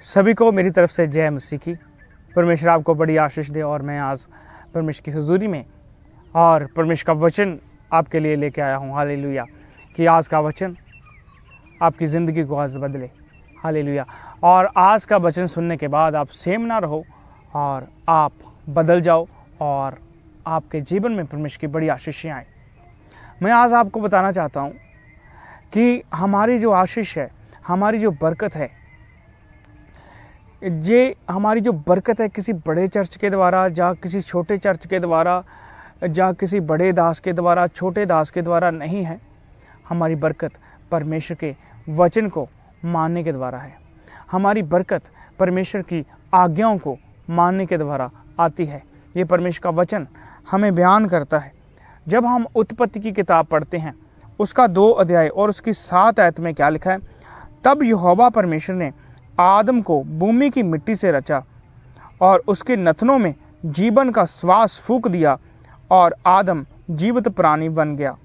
सभी को मेरी तरफ से जय मसीह की। परमेश्वर आपको बड़ी आशीष दे। और मैं आज परमेश्वर की हुजूरी में और परमेश्वर का वचन आपके लिए लेके आया हूँ। हालेलुया। कि आज का वचन आपकी ज़िंदगी को आज बदले। हालेलुया। और आज का वचन सुनने के बाद आप सेम ना रहो और आप बदल जाओ और आपके जीवन में परमेश्वर की बड़ी आशीषें आए। मैं आज आपको बताना चाहता हूँ कि हमारी जो आशीष है, हमारी जो बरकत है, ये हमारी जो बरकत है किसी बड़े चर्च के द्वारा या किसी छोटे चर्च के द्वारा या किसी बड़े दास के द्वारा, छोटे दास के द्वारा नहीं है। हमारी बरकत परमेश्वर के वचन को मानने के द्वारा है। हमारी बरकत परमेश्वर की आज्ञाओं को मानने के द्वारा आती है। ये परमेश्वर का वचन हमें बयान करता है। जब हम उत्पत्ति की किताब पढ़ते हैं, उसका 2 अध्याय और उसकी 7 आयत में क्या लिखा है? तब यहोवा परमेश्वर ने आदम को भूमि की मिट्टी से रचा और उसके नथनों में जीवन का श्वास फूंक दिया और आदम जीवित प्राणी बन गया।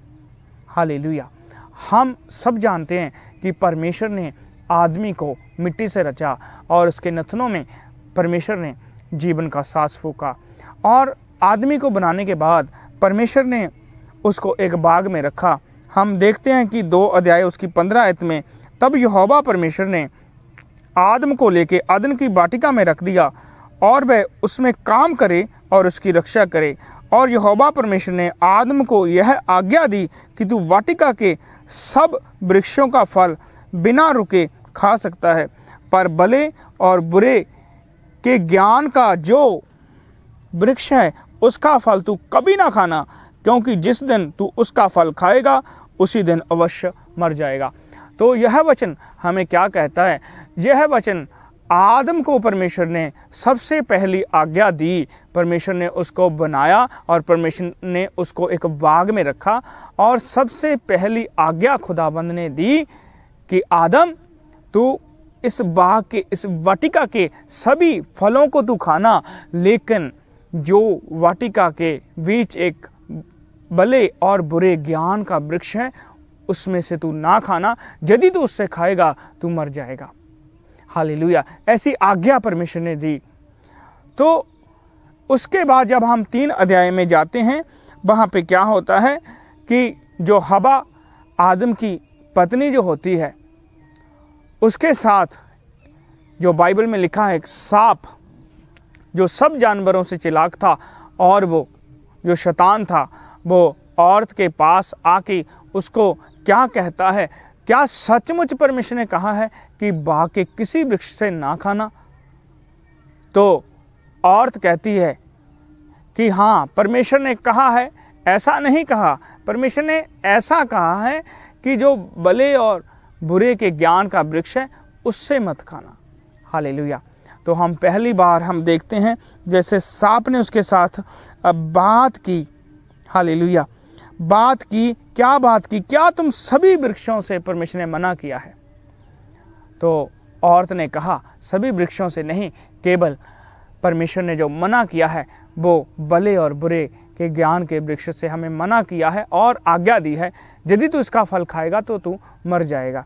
हालेलुया। हम सब जानते हैं कि परमेश्वर ने आदमी को मिट्टी से रचा और उसके नथनों में परमेश्वर ने जीवन का सांस फूंका। और आदमी को बनाने के बाद परमेश्वर ने उसको एक बाग में रखा। हम देखते हैं कि 2 अध्याय उसकी 15 आयत में, तब यहोवा परमेश्वर ने आदम को लेके अदन की वाटिका में रख दिया और वह उसमें काम करे और उसकी रक्षा करे। और यहोवा परमेश्वर ने आदम को यह आज्ञा दी कि तू वाटिका के सब वृक्षों का फल बिना रुके खा सकता है, पर भले और बुरे के ज्ञान का जो वृक्ष है उसका फल तू कभी ना खाना, क्योंकि जिस दिन तू उसका फल खाएगा उसी दिन अवश्य मर जाएगा। तो यह वचन हमें क्या कहता है? यह वचन आदम को परमेश्वर ने सबसे पहली आज्ञा दी। परमेश्वर ने उसको बनाया और परमेश्वर ने उसको एक बाग में रखा और सबसे पहली आज्ञा खुदाबंद ने दी कि आदम, तू इस बाग के, इस वाटिका के सभी फलों को तू खाना, लेकिन जो वाटिका के बीच एक भले और बुरे ज्ञान का वृक्ष है उसमें से तू ना खाना, यदि तू उससे खाएगा तू मर जाएगा। हालेलुया। ऐसी आज्ञा परमेश्वर ने दी। तो उसके बाद जब हम 3 अध्याय में जाते हैं, वहाँ पे क्या होता है कि जो हवा आदम की पत्नी जो होती है, उसके साथ जो बाइबल में लिखा है, एक सांप जो सब जानवरों से चालाक था, और वो जो शैतान था वो औरत के पास आके उसको क्या कहता है? क्या सचमुच परमेश्वर ने कहा है कि बाग के किसी वृक्ष से ना खाना? तो औरत कहती है कि हाँ, परमेश्वर ने कहा है। ऐसा नहीं कहा, परमेश्वर ने ऐसा कहा है कि जो भले और बुरे के ज्ञान का वृक्ष है उससे मत खाना। हालेलुया। तो हम पहली बार हम देखते हैं जैसे सांप ने उसके साथ बात की। हालेलुया। बात की, क्या बात की? क्या तुम सभी वृक्षों से परमेश्वर ने मना किया है? तो औरत ने कहा सभी वृक्षों से नहीं, केवल परमेश्वर ने जो मना किया है वो भले और बुरे के ज्ञान के वृक्ष से हमें मना किया है और आज्ञा दी है, यदि तू इसका फल खाएगा तो तू मर जाएगा।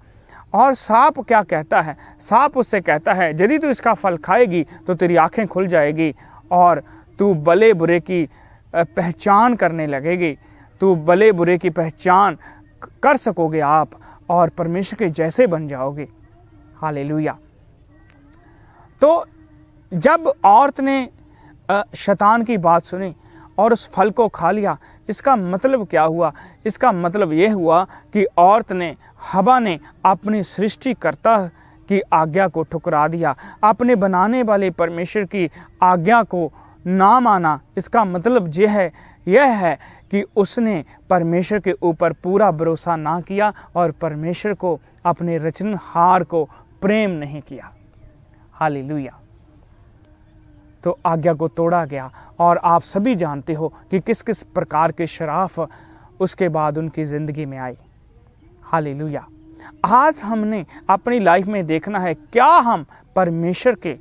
और सांप क्या कहता है? सांप उससे कहता है यदि तू इसका फल खाएगी तो तेरी आंखें खुल जाएगी और तू भले बुरे की पहचान करने लगेगी। तू भले बुरे की पहचान कर सकोगे आप और परमेश्वर के जैसे बन जाओगे। हालेलुया। तो जब औरत ने शैतान की बात सुनी और उस फल को खा लिया, इसका मतलब क्या हुआ? इसका मतलब ये हुआ कि औरत ने, हवा ने अपनी सृष्टिकर्ता की आज्ञा को ठुकरा दिया, अपने बनाने वाले परमेश्वर की आज्ञा को ना माना। इसका मतलब यह है कि उसने परमेश्वर के ऊपर पूरा भरोसा ना किया और परमेश्वर को, अपने रचनहार को प्रेम नहीं किया। हालेलुया। तो आज्ञा को तोड़ा गया और आप सभी जानते हो कि किस किस प्रकार के शराफ उसके बाद उनकी ज़िंदगी में आई। हालेलुया। आज हमने अपनी लाइफ में देखना है, क्या हम परमेश्वर के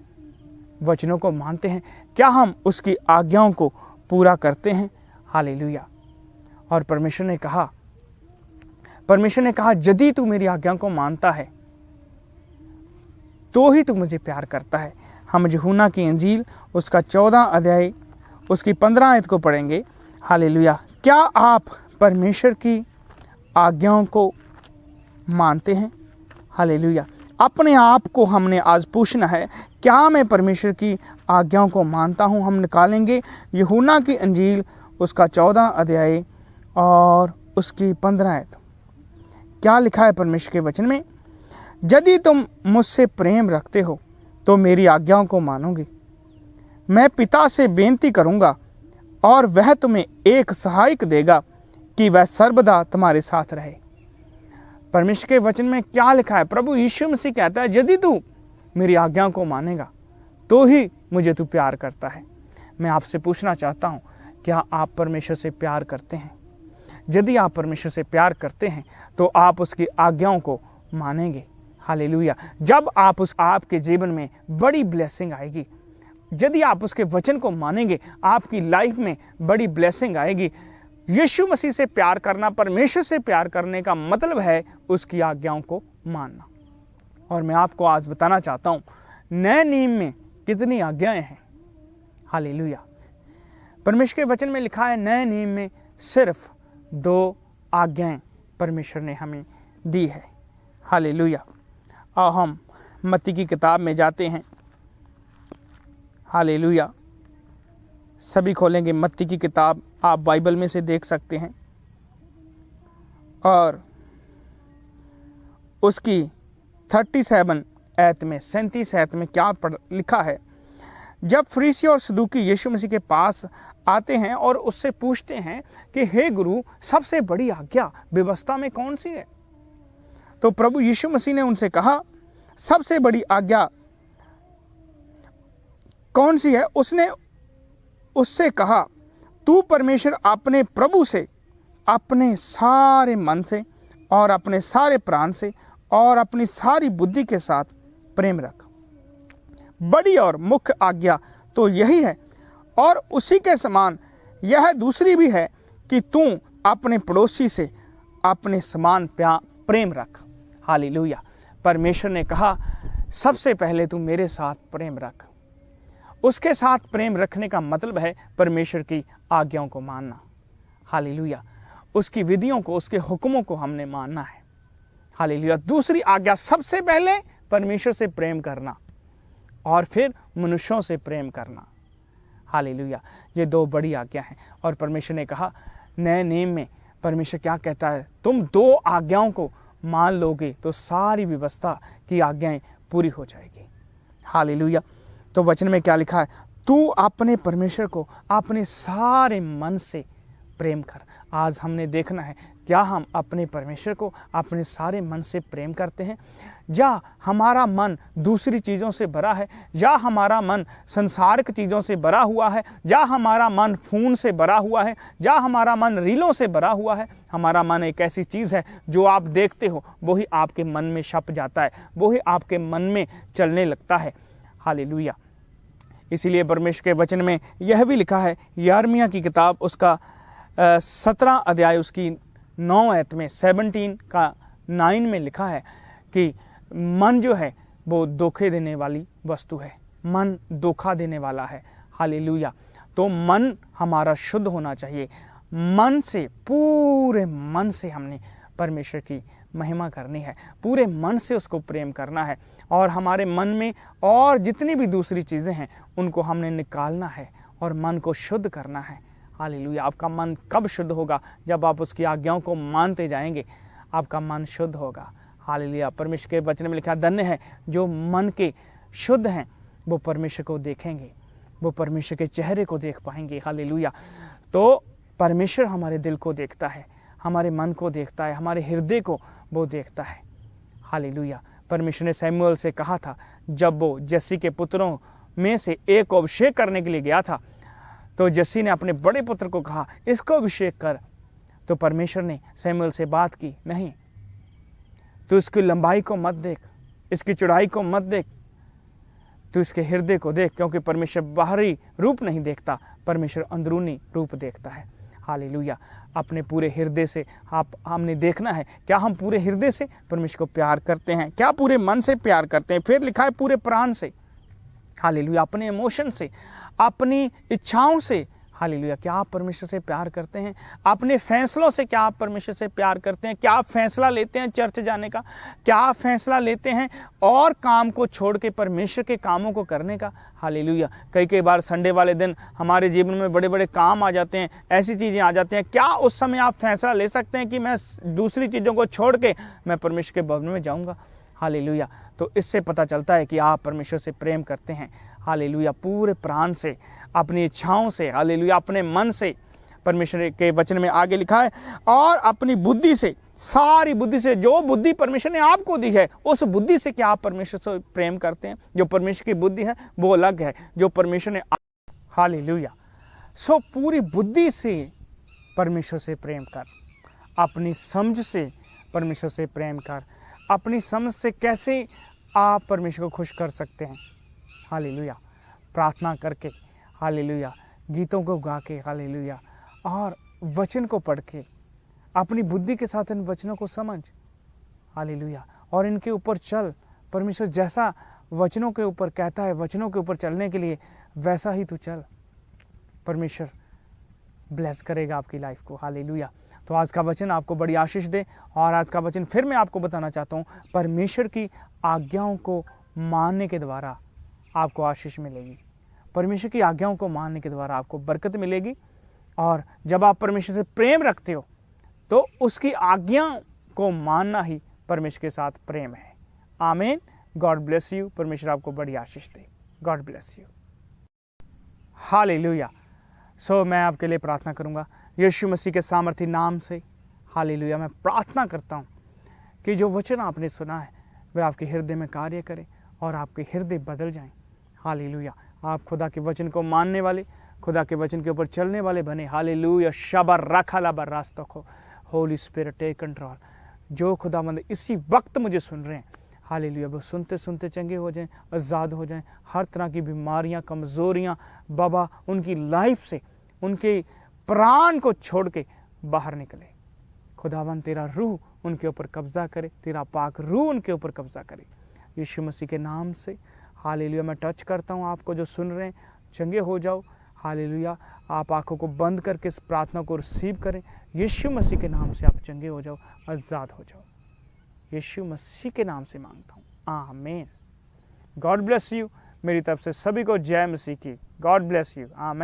वचनों को मानते हैं? क्या हम उसकी आज्ञाओं को पूरा करते हैं? हालेलुया। और परमेश्वर ने कहा यदि तू मेरी आज्ञा को मानता है तो ही तू मुझे प्यार करता है। हम यूहन्ना की इंजील उसका 14 अध्याय उसकी 15 आयत को पढ़ेंगे। हालेलुया। क्या आप परमेश्वर की आज्ञाओं को मानते हैं? हालेलुया। अपने आप को हमने आज पूछना है, क्या मैं परमेश्वर की आज्ञाओं को मानता हूँ? हम निकालेंगे यूहन्ना की इंजील उसका 14 अध्याय और उसकी 15 आयत। क्या लिखा है परमेश्वर के वचन में? यदि तुम मुझसे प्रेम रखते हो तो मेरी आज्ञाओं को मानोगे। मैं पिता से बेनती करूंगा और वह तुम्हें एक सहायक देगा कि वह सर्वदा तुम्हारे साथ रहे। परमेश्वर के वचन में क्या लिखा है? प्रभु यीशु मसीह कहता है, यदि तू मेरी आज्ञाओं को मानेगा तो ही मुझे तू प्यार करता है। मैं आपसे पूछना चाहता हूँ, क्या आप परमेश्वर से प्यार करते हैं? यदि आप परमेश्वर से प्यार करते हैं तो आप उसकी आज्ञाओं को मानेंगे। हालेलुया। जब आपके जीवन में बड़ी ब्लेसिंग आएगी। यदि आप उसके वचन को मानेंगे, आपकी लाइफ में बड़ी ब्लेसिंग आएगी। यीशु मसीह से प्यार करना, परमेश्वर से प्यार करने का मतलब है उसकी आज्ञाओं को मानना। और मैं आपको आज बताना चाहता हूँ, नए नियम में कितनी आज्ञाएं हैं। हालेलुया। परमेश्वर के वचन में लिखा है, नए नियम में सिर्फ 2 आज्ञाएं परमेश्वर ने हमें दी है। हालेलुया। और हम मत्ती की किताब में जाते हैं। हालेलुया। सभी खोलेंगे मत्ती की किताब, आप बाइबल में से देख सकते हैं। और उसकी 37 आयत में 37 आयत में क्या लिखा है? जब फरीसी और सदूकी यीशु मसीह के पास आते हैं और उससे पूछते हैं कि हे गुरु, सबसे बड़ी आज्ञा व्यवस्था में कौन सी है? तो प्रभु यीशु मसीह ने उनसे कहा, सबसे बड़ी आज्ञा कौन सी है? उसने उससे कहा, तू परमेश्वर अपने प्रभु से अपने सारे मन से और अपने सारे प्राण से और अपनी सारी बुद्धि के साथ प्रेम रख। बड़ी और मुख्य आज्ञा तो यही है, और उसी के समान यह दूसरी भी है कि तू अपने पड़ोसी से अपने समान प्रेम रख। हालेलुया। परमेश्वर ने कहा, सबसे पहले तू मेरे साथ प्रेम रख। उसके साथ प्रेम रखने का मतलब है परमेश्वर की आज्ञाओं को मानना। हालेलुया। उसकी विधियों को, उसके हुक्मों को हमने मानना है। हालेलुया। दूसरी आज्ञा, सबसे पहले परमेश्वर से प्रेम करना और फिर मनुष्यों से प्रेम करना। हालेलुया। ये 2 बड़ी आज्ञा हैं। और परमेश्वर ने कहा, नए नियम में परमेश्वर क्या कहता है? तुम 2 आज्ञाओं को मान लोगे तो सारी व्यवस्था की आज्ञाएं पूरी हो जाएगी। हालेलुया। तो वचन में क्या लिखा है? तू अपने परमेश्वर को अपने सारे मन से प्रेम कर। आज हमने देखना है, क्या हम अपने परमेश्वर को अपने सारे मन से प्रेम करते हैं, या हमारा मन दूसरी चीज़ों से भरा है, या हमारा मन संसारिक चीज़ों से भरा हुआ है, या हमारा मन फोन से भरा हुआ है, या हमारा मन रीलों से भरा हुआ है। हमारा मन एक ऐसी चीज़ है जो आप देखते हो वही आपके मन में छप जाता है, वही आपके मन में चलने लगता है। हालेलुया। इसीलिए परमेश्वर के वचन में यह भी लिखा है, यिर्मयाह की किताब उसका 17 अध्याय उसकी 9 आयत में 17 का 9 में लिखा है कि मन जो है वो धोखे देने वाली वस्तु है। मन धोखा देने वाला है। हालेलुया। तो मन हमारा शुद्ध होना चाहिए। मन से, पूरे मन से हमने परमेश्वर की महिमा करनी है, पूरे मन से उसको प्रेम करना है। और हमारे मन में और जितनी भी दूसरी चीज़ें हैं उनको हमने निकालना है और मन को शुद्ध करना है। हालेलुया। आपका मन कब शुद्ध होगा? जब आप उसकी आज्ञाओं को मानते जाएंगे, आपका मन शुद्ध होगा। हालेलुया। परमेश्वर के वचन में लिखा, धन्य है जो मन के शुद्ध हैं, वो परमेश्वर को देखेंगे, वो परमेश्वर के चेहरे को देख पाएंगे। हालेलुया। तो परमेश्वर हमारे दिल को देखता है, हमारे मन को देखता है, हमारे हृदय को वो देखता है। हालेलुया। परमेश्वर ने शमूएल से कहा था, जब वो जस्सी के पुत्रों में से एक को अभिषेक करने के लिए गया था, तो जस्सी ने अपने बड़े पुत्र को कहा, इसको अभिषेक कर। तो परमेश्वर ने शमूएल से बात की, नहीं, तू इसकी लंबाई को मत देख, इसकी चौड़ाई को मत देख, तू इसके हृदय को देख, क्योंकि परमेश्वर बाहरी रूप नहीं देखता, परमेश्वर अंदरूनी रूप देखता है। हालेलुया। अपने पूरे हृदय से हमने देखना है, क्या हम पूरे हृदय से परमेश्वर को प्यार करते हैं, क्या पूरे मन से प्यार करते हैं। फिर लिखा है पूरे प्राण से, हालेलुया, अपने इमोशन से, अपनी इच्छाओं से, हालेलुया, क्या आप परमेश्वर से प्यार करते हैं। अपने फैसलों से क्या आप परमेश्वर से प्यार करते हैं। क्या आप फैसला लेते हैं चर्च जाने का, क्या आप फैसला लेते हैं और काम को छोड़ के परमेश्वर के कामों को करने का। हालेलुया, कई बार संडे वाले दिन हमारे जीवन में बड़े बड़े काम आ जाते हैं, ऐसी चीज़ें आ जाती हैं, क्या उस समय आप फैसला ले सकते हैं कि मैं दूसरी चीज़ों को छोड़ के मैं परमेश्वर के भवन में जाऊँगा। हालेलुया, तो इससे पता चलता है कि आप परमेश्वर से प्रेम करते हैं। हालेलुया, पूरे प्राण से, अपनी इच्छाओं से, हालेलुया, अपने मन से। परमेश्वर के वचन में आगे लिखा है, और अपनी बुद्धि से, सारी बुद्धि से, जो बुद्धि परमेश्वर ने आपको दी है उस बुद्धि से क्या आप परमेश्वर से प्रेम करते हैं। जो परमेश्वर की बुद्धि है वो अलग है, जो परमेश्वर ने, हालेलुया। सो पूरी बुद्धि से परमेश्वर से प्रेम कर, अपनी समझ से परमेश्वर से प्रेम कर। अपनी समझ से कैसे आप परमेश्वर को खुश कर सकते हैं। हालेलुया, प्रार्थना करके, हालेलुया, गीतों को गा के, हालेलुया, और वचन को पढ़ के, अपनी बुद्धि के साथ इन वचनों को समझ, हालेलुया, और इनके ऊपर चल। परमेश्वर जैसा वचनों के ऊपर कहता है, वचनों के ऊपर चलने के लिए वैसा ही तू चल। परमेश्वर ब्लेस करेगा आपकी लाइफ को। हालेलुया। तो आज का वचन आपको बड़ी आशीष दे। और आज का वचन फिर मैं आपको बताना चाहता हूँ, परमेश्वर की आज्ञाओं को मानने के द्वारा आपको आशीष मिलेगी। परमेश्वर की आज्ञाओं को मानने के द्वारा आपको बरकत मिलेगी। और जब आप परमेश्वर से प्रेम रखते हो तो उसकी आज्ञाओं को मानना ही परमेश्वर के साथ प्रेम है। आमीन। God bless you. परमेश्वर आपको बड़ी आशीष दे। God bless you. Hallelujah. So मैं आपके लिए प्रार्थना करूंगा यीशु मसीह के सामर्थी नाम से। हालेलुया। मैं प्रार्थना करता हूं कि जो वचन आपने सुना है वह आपके हृदय में कार्य करे और आपके हृदय बदल जाएं। हालेलुया। आप खुदा के वचन को मानने वाले, खुदा के वचन के ऊपर चलने वाले बने। हालेलुया। शबर रखा बर रास्तों, होली स्पिरिट टेक कंट्रोल। जो खुदावंद इसी वक्त मुझे सुन रहे हैं, हालेलुया, वो सुनते सुनते चंगे हो जाएं, आज़ाद हो जाएं। हर तरह की बीमारियां, कमज़ोरियां बाबा उनकी लाइफ से, उनके प्राण को छोड़ के बाहर निकले। खुदावंद तेरा रूह उनके ऊपर कब्जा करे, तेरा पाक रूह उनके ऊपर कब्जा करे यीशु मसीह के नाम से। हालेलुया। मैं टच करता हूँ आपको जो सुन रहे हैं, चंगे हो जाओ। हालेलुया। आप आंखों को बंद करके इस प्रार्थना को रिसीव करें। यीशु मसीह के नाम से आप चंगे हो जाओ, आज़ाद हो जाओ। यीशु मसीह के नाम से मांगता हूँ, आमीन। God bless you. मेरी तरफ से सभी को जय मसीह की। God bless you. आमीन।